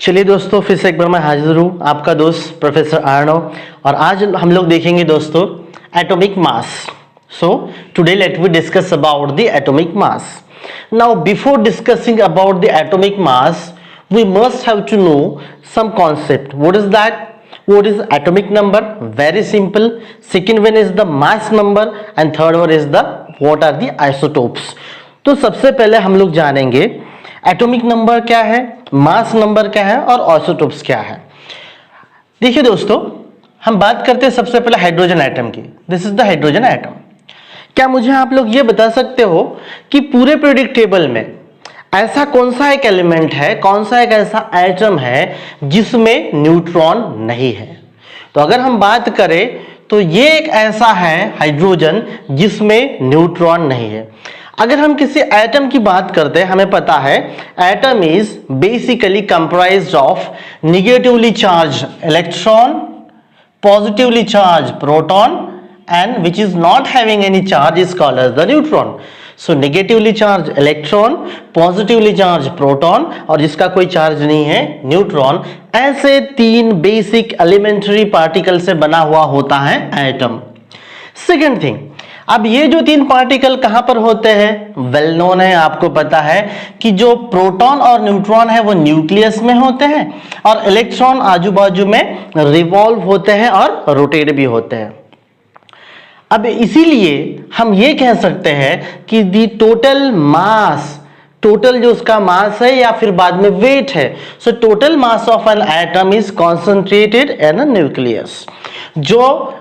चलिए दोस्तों, फिर से एक बार मैं हाजिर हूँ, आपका दोस्त प्रोफेसर अर्णव। और आज हम लोग देखेंगे दोस्तों atomic mass. So today let we discuss about the atomic mass. Now before discussing about the atomic mass we must have to know some concept. What is that? What is atomic number? Very simple. Second one is the mass number and third one is the what are the isotopes. तो सबसे पहले हम लोग जानेंगे atomic number क्या है, मास number क्या है और आइसोटोप्स क्या है। देखिए दोस्तों, हम बात करते हैं सबसे पहले हाइड्रोजन एटम की। This is the hydrogen atom. क्या मुझे आप लोग ये बता सकते हो कि पूरे पीरियोडिक टेबल में ऐसा कौन सा एक एलिमेंट है, कौन सा एक ऐसा एटम है जिसमें न्यूट्रॉन नहीं है? तो अगर हम बात करें तो ये एक ऐसा है हाइड्रोजन जिसमें न्यूट्रॉन नहीं है। अगर हम किसी एटम की बात करते हैं, हमें पता है atom is basically comprised of negatively charge electron, positively charge proton and which is not having any charge is called as the neutron. So negatively charged electron, positively charged proton और जिसका कोई चार्ज नहीं है neutron, ऐसे तीन basic elementary particle से बना हुआ होता है एटम। सेकेंड थिंग, अब ये जो तीन पार्टिकल कहां पर होते हैं? वेल नोन है, आपको पता है कि जो प्रोटॉन और न्यूट्रॉन है वो न्यूक्लियस में होते हैं और इलेक्ट्रॉन आजू बाजू में रिवॉल्व होते हैं और रोटेट भी होते हैं। अब इसीलिए हम ये कह सकते हैं कि दी टोटल मास, टोटल जो उसका मास है या फिर बाद में वेट है, so total mass of N atom is concentrated in a nucleus. जो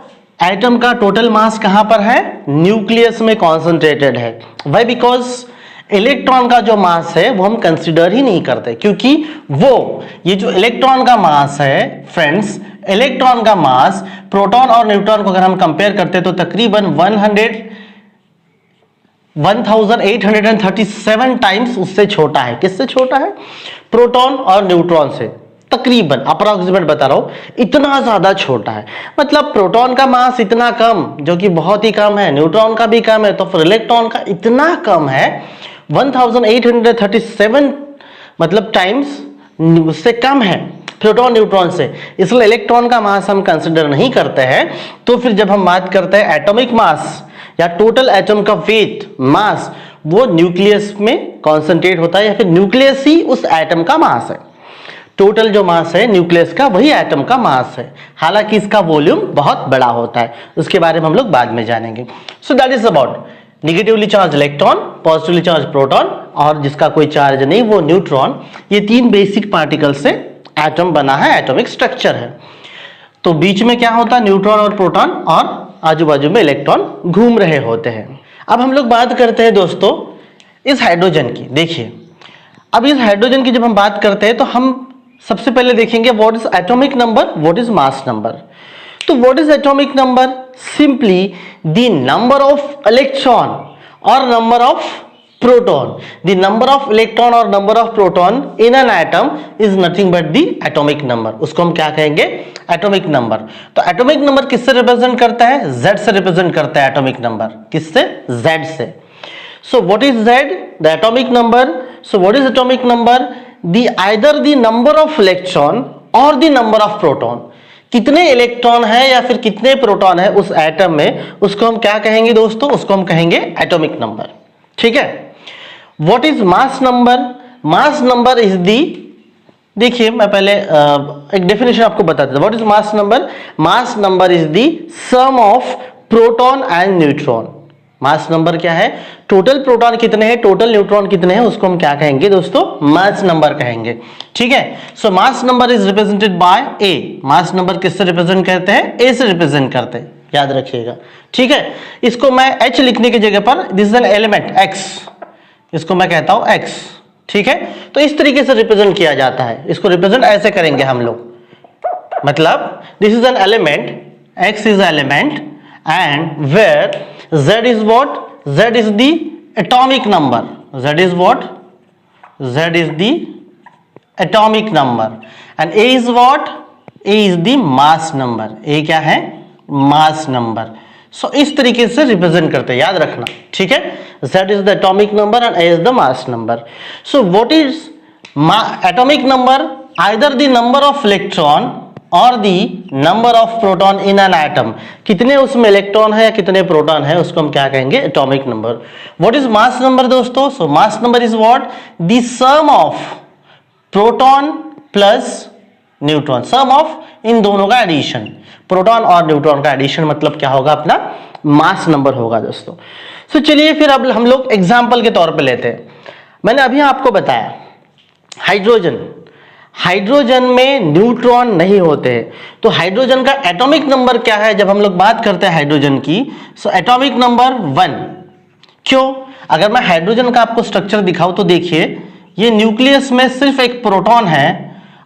एटम का टोटल मास कहां पर है? न्यूक्लियस में कॉन्सेंट्रेटेड है। वाई? बिकॉज इलेक्ट्रॉन का जो मास है वो हम कंसिडर ही नहीं करते, क्योंकि वो ये जो इलेक्ट्रॉन का मास है फ्रेंड्स, इलेक्ट्रॉन का मास प्रोटॉन और न्यूट्रॉन को अगर हम कंपेयर करते हैं तो तकरीबन 1837 टाइम्स उससे छोटा है। किससे छोटा है? प्रोटॉन और न्यूट्रॉन से तकरीबन, अप्रॉक्सीमेट बता रहा हूं, इतना ज्यादा छोटा है। मतलब प्रोटॉन का मास इतना कम, जो कि बहुत ही कम है, न्यूट्रॉन का भी कम है, तो फिर इलेक्ट्रॉन का इतना कम है 1837 मतलब टाइम्स उससे कम है प्रोटॉन न्यूट्रॉन से, इसलिए इलेक्ट्रॉन का मास हम कंसिडर नहीं करते हैं। तो फिर जब हम बात करते हैं एटॉमिक मास या टोटल एटम का वेट, मास, वो न्यूक्लियस में कॉन्सेंट्रेट होता है या फिर न्यूक्लियस ही उस एटम का मास है। टोटल जो मास है न्यूक्लियस का वही एटम का मास है, हालांकि इसका वॉल्यूम बहुत बड़ा होता है, उसके बारे में हम लोग बाद में जानेंगे। सो that is about negatively charge electron, positively charge proton और जिसका कोई चार्ज नहीं वो न्यूट्रॉन। ये तीन बेसिक पार्टिकल से एटम बना है, एटॉमिक स्ट्रक्चर है। तो बीच में क्या होता है? न्यूट्रॉन और प्रोटॉन और आजू बाजू में इलेक्ट्रॉन घूम रहे होते हैं। अब हम लोग बात करते हैं दोस्तों इस हाइड्रोजन की। देखिए, अब इस हाइड्रोजन की जब हम बात करते हैं तो हम सबसे पहले देखेंगे what is atomic number, what is mass number. तो what is atomic number? Simply the number of electron और number of proton. The number of electron और number of proton in an atom is nothing but the atomic number. उसको हम क्या कहेंगे? Atomic number. तो atomic number किससे represent करता है? Z से रिप्रेजेंट करता है एटॉमिक नंबर। किससे? Z से। So what is Z? The atomic number. So what is atomic number? either the number of electron or the number of proton। कितने इलेक्ट्रॉन है या फिर कितने प्रोटॉन है उस एटम में, उसको हम क्या कहेंगे दोस्तों? उसको हम कहेंगे एटॉमिक नंबर। ठीक है। What is mass number? Mass number is the, देखिए मैं पहले एक डेफिनेशन आपको बता देता हूं। What is mass number? Mass number is the sum of proton and neutron. Mass number क्या है? टोटल प्रोटॉन कितने हैं, टोटल न्यूट्रॉन कितने हैं, उसको हम क्या कहेंगे दोस्तों? मास नंबर कहेंगे। ठीक है। So mass number is represented by A. Mass number किससे रिप्रेजेंट करते हैं? ए से रिप्रेजेंट करते हैं, याद रखिएगा। ठीक है। इसको मैं H लिखने की जगह पर this is an element X, इसको मैं कहता हूं X। ठीक है। तो इस तरीके से रिप्रेजेंट किया जाता है, इसको रिप्रेजेंट ऐसे करेंगे हम लोग। मतलब this is an element, X is element and where Z is what? Z is the atomic number. Z is what? Z is the atomic number and A is what? A is the mass number. A क्या है? mass number. So इस तरीके से represent करते हैं, याद रखना। ठीक है। Z is the atomic number and A is the mass number. So what is atomic number? Either the number of electron और the number of proton in an atom, कितने उसमें इलेक्ट्रॉन है या कितने प्रोटॉन है उसको हम क्या कहेंगे, atomic number. What is mass number दोस्तों? So mass number is what, the sum of proton plus neutron, sum of इन दोनों का एडिशन, प्रोटॉन और न्यूट्रॉन का एडिशन मतलब क्या होगा, अपना मास नंबर होगा दोस्तों। सो चलिए फिर अब हम लोग एग्जाम्पल के तौर पे लेते हैं। मैंने अभी आपको बताया हाइड्रोजन, हाइड्रोजन में न्यूट्रॉन नहीं होते हैं, तो हाइड्रोजन का एटॉमिक नंबर क्या है जब हम लोग बात करते हैं हाइड्रोजन की? So atomic number 1। क्यों? अगर मैं हाइड्रोजन का आपको स्ट्रक्चर दिखाऊं तो देखिए, ये न्यूक्लियस में सिर्फ एक प्रोटॉन है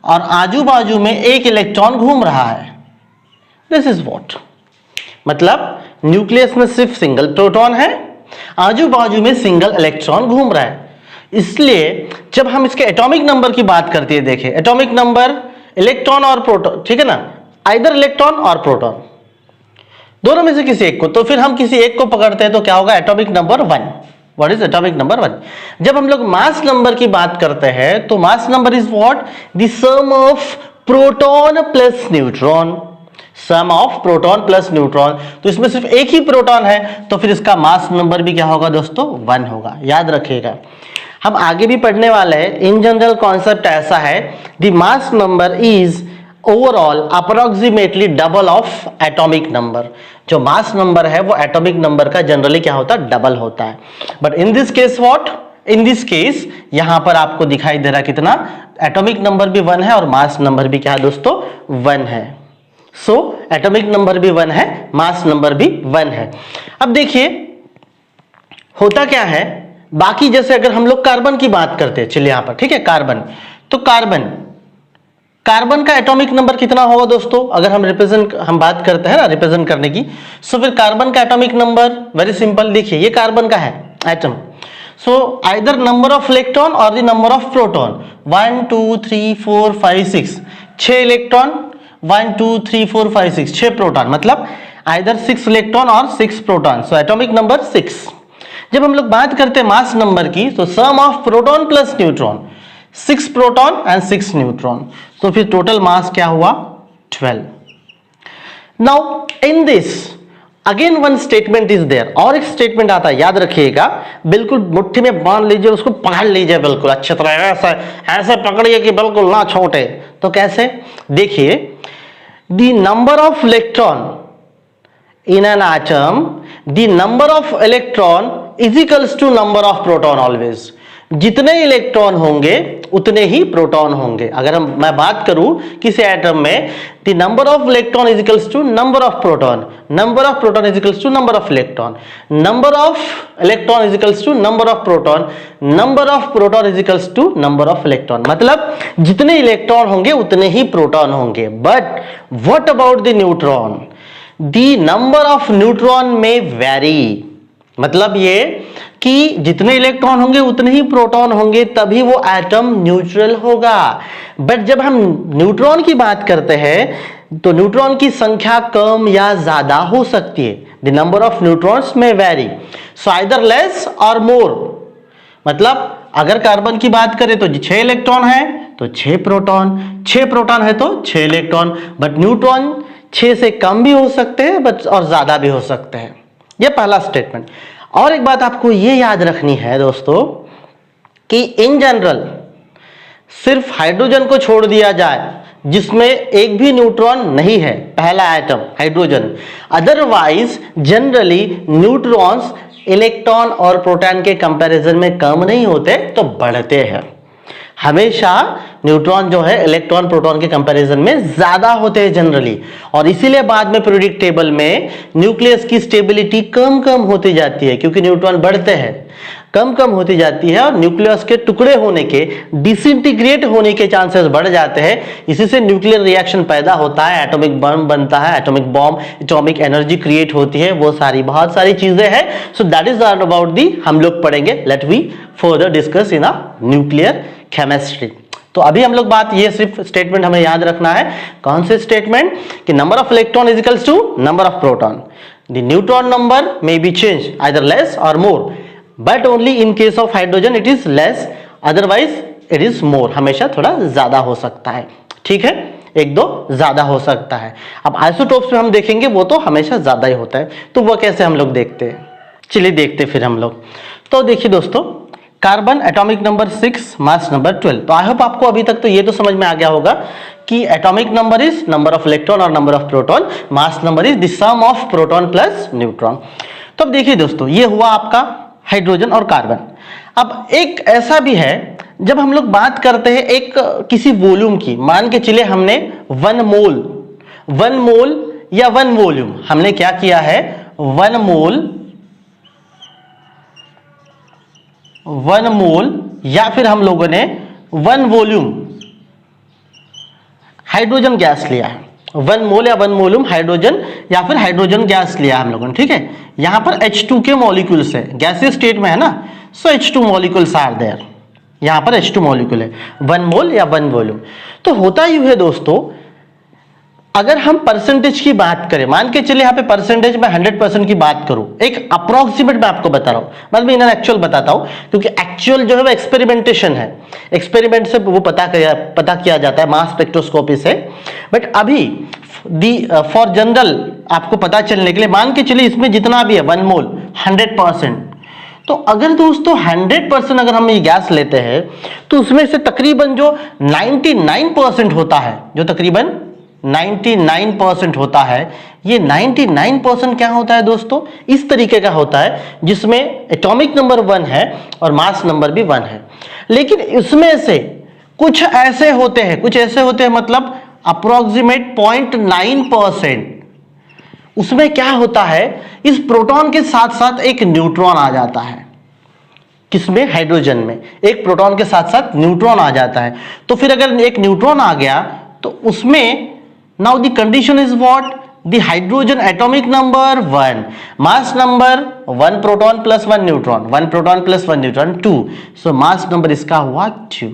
और आजू बाजू में एक इलेक्ट्रॉन घूम रहा है। दिस इज व्हाट, मतलब न्यूक्लियस में सिर्फ सिंगल प्रोटॉन है, आजू बाजू में सिंगल इलेक्ट्रॉन घूम रहा है। इसलिए जब हम इसके एटॉमिक नंबर की बात करते हैं, देखिए एटॉमिक नंबर इलेक्ट्रॉन और प्रोटॉन, ठीक है ना, आइदर इलेक्ट्रॉन और प्रोटॉन, दोनों में से किसी एक को, तो फिर हम किसी एक को पकड़ते हैं तो क्या होगा, atomic number 1। What is atomic number 1? जब हम लोग मास नंबर की बात करते हैं तो mass number is what, the sum of proton plus neutron, sum of proton plus neutron. तो इसमें सिर्फ एक ही प्रोटॉन है तो फिर इसका मास नंबर भी क्या होगा दोस्तों, 1 होगा। याद रखिएगा, हम आगे भी पढ़ने वाले हैं। इन जनरल कॉन्सेप्ट ऐसा है, the mass number is overall approximately double of atomic number. जो मास नंबर है वो एटॉमिक नंबर का जनरली क्या होता है, डबल होता है। But in this case what, in this case यहां पर आपको दिखाई दे रहा कितना, एटॉमिक नंबर भी 1 है और मास नंबर भी क्या है दोस्तों, 1 है। सो एटॉमिक नंबर भी 1 है, मास नंबर भी 1 है। अब देखिए होता क्या है, बाकी जैसे अगर हम लोग कार्बन की बात करते हैं, चलिए यहां पर, ठीक है, कार्बन, तो कार्बन का एटॉमिक नंबर कितना होगा दोस्तों, अगर हम बात करते हैं ना रिप्रेजेंट करने की, सो फिर कार्बन का एटॉमिक नंबर वेरी सिंपल, देखिए ये कार्बन का है atom, so either number of electron और the number of proton, 1 2 3 4 5 6, 6 electron, 1 2 3 4 5 6, 6 proton, मतलब आइदर 6 इलेक्ट्रॉन और 6 प्रोटॉन, सो एटॉमिक नंबर 6। जब हम लोग बात करते हैं मास नंबर की, तो sum of proton plus neutron, 6 proton and 6 neutron, तो फिर टोटल मास क्या हुआ, 12। Now in this again one statement is there, और एक स्टेटमेंट आता है, याद रखिएगा, बिल्कुल मुट्ठी में बांध लीजिए, उसको पकड़ लीजिए बिल्कुल अच्छी तरह, ऐसे पकड़िए कि बिल्कुल ना छोटे। तो कैसे, देखिए, the number of electron in an atom, the number of electron is equals to number of proton always। जितने इलेक्ट्रॉन होंगे उतने ही प्रोटॉन होंगे। अगर मैं बात करूं किसी एटम में, the number of electron is equals to number of proton, number of proton is equals to number of electron, number of electron is equals to number of proton, number of proton is equals to number of electron। मतलब जितने electron होंगे उतने ही proton होंगे। But what about the neutron? The number of neutron में very, मतलब ये कि जितने इलेक्ट्रॉन होंगे उतने ही प्रोटॉन होंगे, तभी वो एटम न्यूट्रल होगा। बट जब हम न्यूट्रॉन की बात करते हैं तो न्यूट्रॉन की संख्या कम या ज्यादा हो सकती है। द नंबर ऑफ न्यूट्रॉन्स में वेरी, सो आइदर लेस और मोर। मतलब अगर कार्बन की बात करें तो 6 इलेक्ट्रॉन है तो 6 प्रोटॉन, 6 प्रोटॉन है तो 6 इलेक्ट्रॉन। बट न्यूट्रॉन 6 से कम भी हो सकते हैं बट और ज्यादा भी हो सकते हैं। यह पहला स्टेटमेंट। और एक बात आपको यह याद रखनी है दोस्तों कि इन जनरल सिर्फ हाइड्रोजन को छोड़ दिया जाए जिसमें एक भी न्यूट्रॉन नहीं है, पहला atom hydrogen, otherwise generally neutrons electron और प्रोटॉन के कंपैरिजन में कम नहीं होते तो बढ़ते हैं। हमेशा न्यूट्रॉन जो है इलेक्ट्रॉन प्रोटॉन के कंपैरिजन में ज्यादा होते हैं जनरली, और इसीलिए बाद में पीरियोडिक टेबल में न्यूक्लियस की स्टेबिलिटी कम कम होती जाती है, क्योंकि न्यूट्रॉन बढ़ते हैं, कम कम होती जाती है और न्यूक्लियस के टुकड़े होने के, डिसइंटीग्रेट होने के चांसेस बढ़ जाते हैं। इसी से न्यूक्लियर रिएक्शन पैदा होता है, एटॉमिक बम बनता है, atomic bomb, atomic energy create होती है, वो सारी बहुत सारी चीजें हैं। So that is all about the, हम लोग पढ़ेंगे, let we further discuss in a nuclear chemistry. तो अभी हम लोग बात, ये सिर्फ स्टेटमेंट हमें याद रखना है। कौन से स्टेटमेंट? कि number of electron is equals to number of proton, the neutron number may be change either less और more, but only in case of hydrogen it is less, otherwise it is more, हमेशा थोड़ा ज्यादा हो सकता है, ठीक है, एक दो ज्यादा हो सकता है। अब आइसोटोप्स में हम देखेंगे वो तो हमेशा ज्यादा ही होता है, तो वो कैसे हम लोग देखते हैं, चलिए देखते फिर हम लोग। तो देखिए दोस्तों, carbon atomic number 6, mass number 12। तो आई होप आपको अभी तक तो ये तो समझ में आ गया होगा कि atomic number is number of electron और number of proton, mass number is the sum of proton plus neutron. तो अब देखिए दोस्तों, ये हुआ आपका हाइड्रोजन और कार्बन। अब एक ऐसा भी है, जब हम लोग बात करते हैं एक किसी वॉल्यूम की, मान के चले हमने 1 मोल या 1 वॉल्यूम, हमने क्या किया है 1 मोल या फिर हम लोगों ने 1 वॉल्यूम हाइड्रोजन गैस लिया है, 1 मोल या 1 वॉल्यूम हाइड्रोजन या फिर हाइड्रोजन गैस लिया हम लोगों ने, ठीक है। यहां पर H2 के मॉलिक्यूल्स है, गैसीय स्टेट में है ना, सो H2 मॉलिक्यूल्स आर देयर, यहां पर H2 मॉलिक्यूल है, 1 मोल या 1 वॉल्यूम। तो होता यूं है दोस्तों, अगर हम परसेंटेज की बात करें, मान के चलिए यहाँ पे परसेंटेज में 100% की बात करूं, एक अप्रोक्सीमेट मैं आपको बता रहा हूं, मतलब मैं इन्हें एक्चुअल बताता हूं, क्योंकि एक्चुअल जो है वो एक्सपेरिमेंटेशन है, एक्सपेरिमेंट से वो पता किया जाता है मास स्पेक्ट्रोस्कोपी से। बट अभी फॉर जनरल आपको पता चलने के लिए, मान के चलिए इसमें जितना भी है 1 मोल 100%, तो अगर दोस्तों 100% अगर हम ये गैस लेते हैं, तो उसमें से तकरीबन जो 99% होता है, जो तकरीबन 99% होता है, ये 99% क्या होता है दोस्तों, इस तरीके का होता है जिसमें एटॉमिक नंबर 1 है और मास नंबर भी 1 है। लेकिन इसमें से कुछ ऐसे होते हैं मतलब अप्रोक्सीमेट 0.9%, उसमें क्या होता है, इस प्रोटॉन के साथ साथ एक न्यूट्रॉन आ जाता है, किसमें, हाइड्रोजन में एक प्रोटॉन के साथ साथ न्यूट्रॉन आ जाता है। तो फिर अगर एक न्यूट्रॉन आ गया तो उसमें now the condition is what, the hydrogen atomic number 1, mass number 1 proton plus 1 neutron, 1 proton plus 1 neutron 2, so mass number इसका हुआ 2।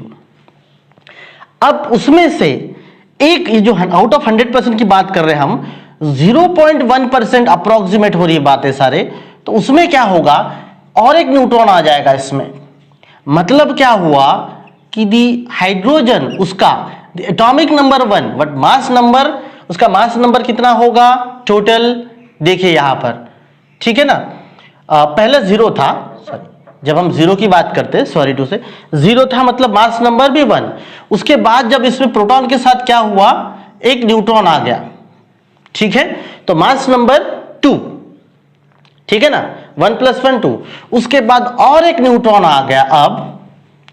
अब उसमें से एक जो आउट ऑफ 100% की बात कर रहे हैं हम, 0.1% अप्रोक्सीमेट हो रही है बातें सारे, तो उसमें क्या होगा, और एक न्यूट्रॉन आ जाएगा इसमें। मतलब क्या हुआ कि दी हाइड्रोजन उसका atomic number 1 but mass number, उसका मास नंबर कितना होगा टोटल, देखिए यहां पर, ठीक है ना, पहले 0 था, जब हम 0 की बात करते हैं, सॉरी टू से 0 था, मतलब मास नंबर भी 1। उसके बाद जब इसमें प्रोटॉन के साथ क्या हुआ, एक न्यूट्रॉन आ गया, ठीक है, तो मास नंबर 2, ठीक है ना, 1 + 1 2। उसके बाद और एक न्यूट्रॉन आ गया अब,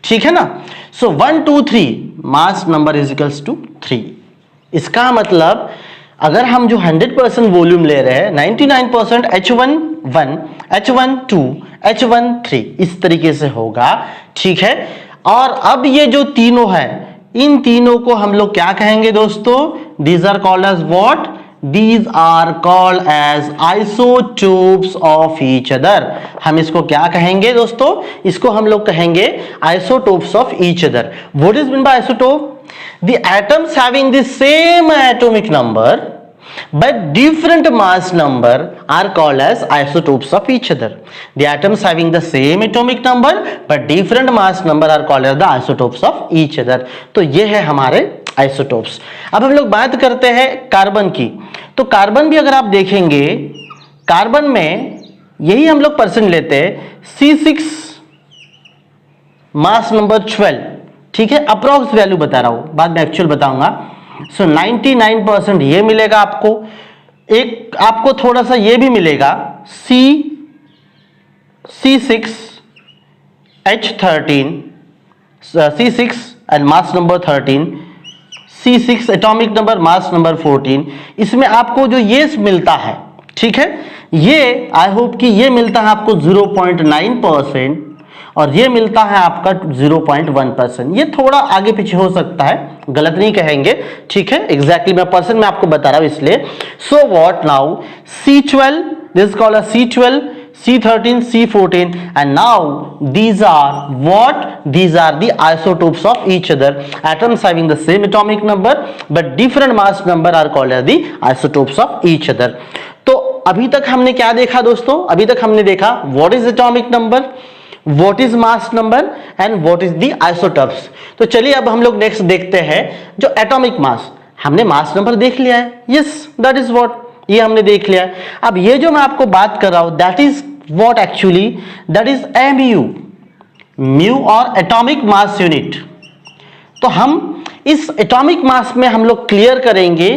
ठीक है ना, so 1 2 3 mass number is equals to 3। इसका मतलब अगर हम जो 100% वॉल्यूम ले रहे हैं, 99% H1 1 H1 2 H1 3 इस तरीके से होगा, ठीक है। और अब ये जो तीनों है, इन तीनों को हम लोग क्या कहेंगे दोस्तों, these are called as what, These are called as isotopes of each other। हम इसको क्या कहेंगे दोस्तों, इसको हम लोग कहेंगे isotopes of each other। What is meant by isotope? The atoms having the same atomic number but different mass number are called as isotopes of each other। The atoms having the same atomic number but different mass number are called as the isotopes of each other। तो ये है हमारे isotopes. अब हम लोग बात करते हैं कार्बन की, तो कार्बन भी अगर आप देखेंगे, कार्बन में यही हम लोग परसेंट लेते हैं, C6 मास नंबर 12, ठीक है, अप्रॉक्स वैल्यू बता रहा हूं, बाद में एक्चुअल बताऊंगा। सो 99% ये मिलेगा आपको, एक आपको थोड़ा सा ये भी मिलेगा, C6 H13 C6 and mass number 13, C6 atomic number mass number 14, इसमें आपको जो ये मिलता है, ठीक है, ये आई होप कि ये मिलता है आपको 0.9% और ये मिलता है आपका 0.1%। ये थोड़ा आगे पीछे हो सकता है, गलत नहीं कहेंगे, ठीक है, एग्जैक्टली मैं परसेंट में आपको बता रहा हूं इसलिए। So what now, C12 this is called C12, C13, C14 and now these are what, these are the isotopes of each other, atoms having the same atomic number but different mass number are called as the isotopes of each other। तो अभी तक हमने क्या देखा दोस्तों, अभी तक हमने देखा what is atomic number, what is mass number and what is the isotopes. तो चलिए अब हम लोग नेक्स्ट देखते हैं जो एटॉमिक मास। हमने मास नंबर देख लिया है, यस दैट इज व्हाट, ये हमने देख लिया है। अब ये जो मैं आपको बात कर रहा हूं that is what actually, that is MU, mu और एटॉमिक मास यूनिट। तो हम इस एटॉमिक मास में हम लोग क्लियर करेंगे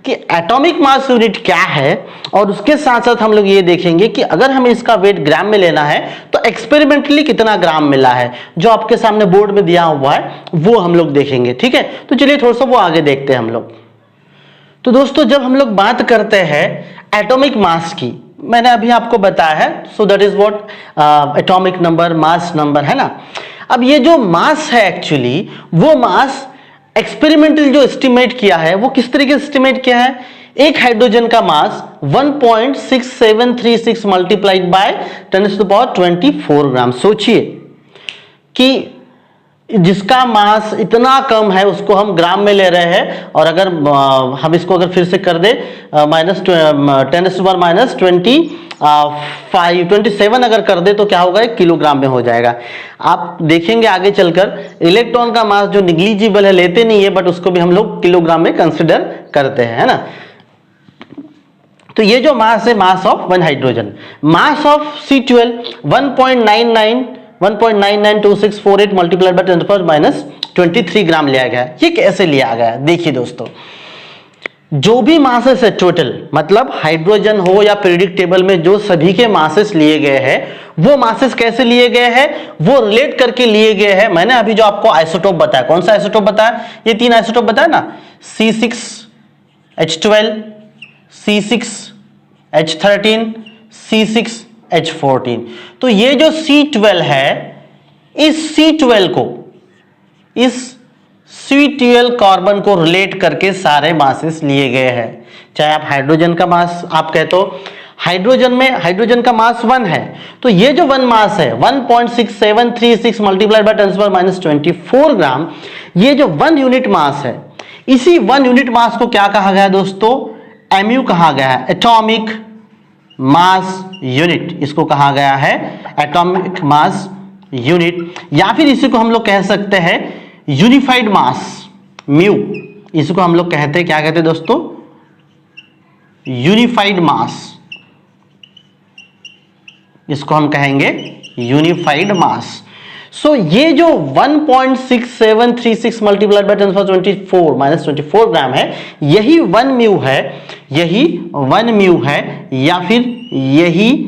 कि एटॉमिक मास यूनिट क्या है, और उसके साथ साथ हम लोग ये देखेंगे कि अगर हमें इसका वेट ग्राम में लेना है तो एक्सपेरिमेंटली कितना ग्राम मिला है, जो आपके सामने बोर्ड में दिया हुआ है वो हम लोग देखेंगे। ठीक है, तो चलिए थोड़ा सा वो आगे देखते हैं हम लोग। तो दोस्तों जब हम लोग बात करते हैं एटॉमिक मास की, मैंने अभी आपको बताया है, सो that is what atomic number, mass number, है ना। अब ये जो मास है एक्चुअली, वो मास एक्सपेरिमेंटल जो एस्टिमेट किया है वो किस तरीके से एस्टिमेट किया है, एक हाइड्रोजन का मास 1.6736 मल्टीप्लाइड बाय 10⁻24 ग्राम। सोचिए कि जिसका मास इतना कम है उसको हम ग्राम में ले रहे हैं, और अगर हम इसको अगर फिर से कर दे -10⁻27 अगर कर दे तो क्या होगा, एक किलोग्राम में हो जाएगा। आप देखेंगे आगे चलकर इलेक्ट्रॉन का मास जो निग्लिजिबल है, लेते नहीं है, बट उसको भी हम लोग किलोग्राम में कंसिडर करते हैं, है ना। तो ये जो मास है, mass of one hydrogen, mass of C12 1.992648 multiplied by 10⁻23 ग्राम लिया गया। ये कैसे लिया गया, देखिए दोस्तों, जो भी मासेस है टोटल, मतलब हाइड्रोजन हो या पीरियोडिक टेबल में जो सभी के मासेस लिए गए हैं, वो मासेस कैसे लिए गए हैं, वो रिलेट करके लिए गए हैं। मैंने अभी जो आपको आइसोटोप बताया, कौन सा आइसोटोप बताया, ये 3 आइसोटोप बताया ना, C6H12, C6H13, C6H14। तो ये जो C12 है, इस C12 कार्बन को रिलेट करके सारे मासेस लिए गए हैं। चाहे आप हाइड्रोजन का मास आप कहते हो, हाइड्रोजन का मास 1 है, तो ये जो 1 मास है 1.6736 मल्टीप्लाइड बाय 10⁻24 ग्राम, ये जो 1 यूनिट मास है, इसी 1 यूनिट मास को क्या कहा गया है दोस्तों, एमयू कहा गया है, एटॉमिक मास यूनिट। इसको कहा गया है एटॉमिक मास यूनिट, या फिर इसी को हम लोग कह सकते हैं यूनिफाइड मास, म्यू। इसको हम लोग कहते हैं, क्या कहते हैं दोस्तों, यूनिफाइड मास। इसको हम कहेंगे यूनिफाइड मास। सो ये जो 1.6736 मल्टीप्लाइड बाय 10⁻24 ग्राम है, यही 1 म्यू है, यही 1 म्यू है, या फिर यही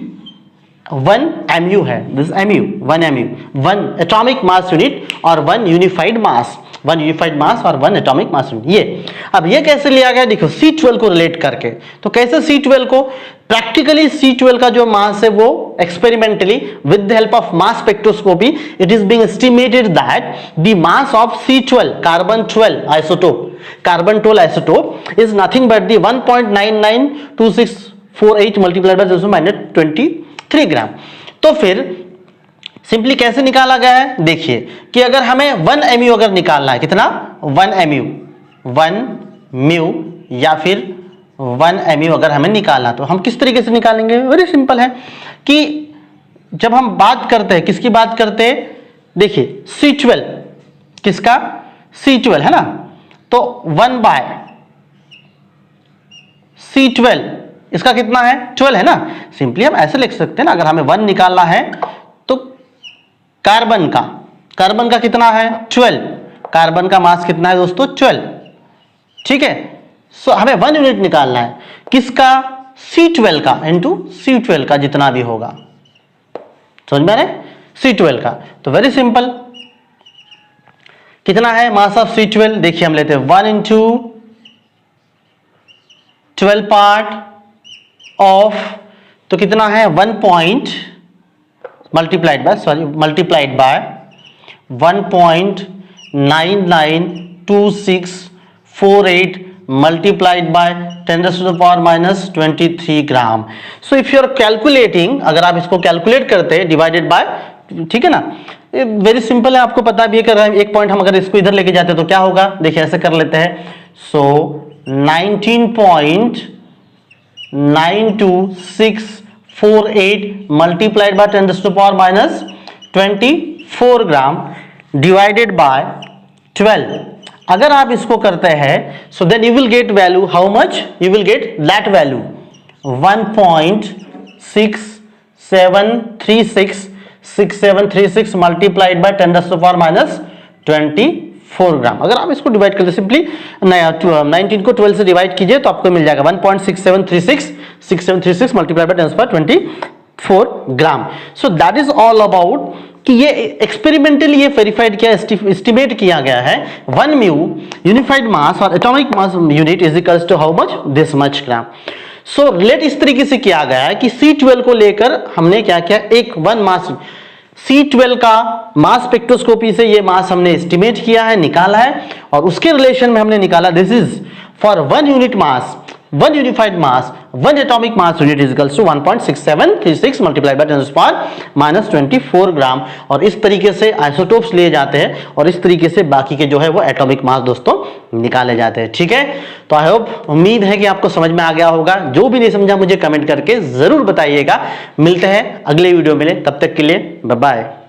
1 एमयू है। This MU, 1 MU, 1 atomic mass unit और 1 यूनिफाइड मास, 1 यूनिफाइड मास और 1 एटॉमिक मास यूनिट। ये अब ये कैसे लिया गया, देखो C12 को रिलेट करके। तो कैसे C12 को, प्रैक्टिकली C12 का जो मास है वो experimentally with the help of mass spectroscopy it is being estimated that the mass of C12 carbon 12 isotope is nothing but the 1.992648 multiplied by 10⁻23 ग्राम। तो फिर सिंपली कैसे निकाला गया है, देखिए कि अगर हमें 1 एमयू अगर निकालना है, कितना, 1 म्यू या फिर 1 एमयू अगर हमें निकालना, तो हम किस तरीके से निकालेंगे, वेरी सिंपल है कि जब हम बात करते हैं, किसकी बात करते हैं, देखिए C12, किसका, C12 है ना, तो 1 बाय C12, इसका कितना है, 12 है ना। सिंपली हम ऐसे लिख सकते हैं ना, अगर हमें 1 निकालना है तो कार्बन का कितना है, 12, कार्बन का मास कितना है दोस्तों, 12, ठीक है। सो हमें 1 यूनिट निकालना है, किसका, C12 का इंटू C12 का जितना भी होगा, समझ में आ रहा है, C12 का। तो वेरी सिंपल, कितना है मास ऑफ C12, देखिए हम लेते हैं 1 इंटू 12 पार्ट ऑफ, तो कितना है 1 point multiplied by 1.992648 multiplied by 10⁻23 gram. So if you are calculating, अगर आप इसको कैलकुलेट करते हैं डिवाइडेड बाय, ठीक है ना, वेरी सिंपल है, आपको पता भी है। एक पॉइंट हम अगर इसको इधर लेके जाते हैं तो क्या होगा, देखिए ऐसे कर लेते हैं। So 19.92648 multiplied by 10⁻23 24 gram divided by 12। अगर आप इसको करते हैं so then you will get value how much, you will get that value 1.6736 multiplied by 10⁻⁻24 gram. अगर आप इसको डिवाइड करते सिंपली 19 को 12 से डिवाइड कीजिए तो आपको मिल जाएगा 1.6736 multiplied bye 10⁻24 gram. So that is all about कि ये एक्सपेरिमेंटली ये वेरीफाइड किया, एस्टिमेट किया गया है 1 म्यू यूनिफाइड मास और atomic mass unit is equals to how much, this much gram. So relate इस तरीके से किया गया है कि C12 को लेकर हमने क्या किया, एक 1 मास C12 का मास स्पेक्ट्रोस्कोपी से ये मास हमने एस्टिमेट किया है, निकाला है, और उसके रिलेशन में हमने निकाला this is for 1 unit mass, 1 unified mass, 1 atomic mass unit is equals to 1.6736 multiplied by 10⁻⁻24 gram. और इस तरीके से आइसोटोप्स लिए जाते हैं और इस तरीके से बाकी के जो है वो एटॉमिक मास दोस्तों निकाले जाते हैं। ठीक है, तो आई होप, उम्मीद है कि आपको समझ में आ गया होगा। जो भी नहीं समझा मुझे कमेंट करके जरूर बताइएगा। मिलते हैं अगले वीडियो में, तब तक के लिए बाय बाय।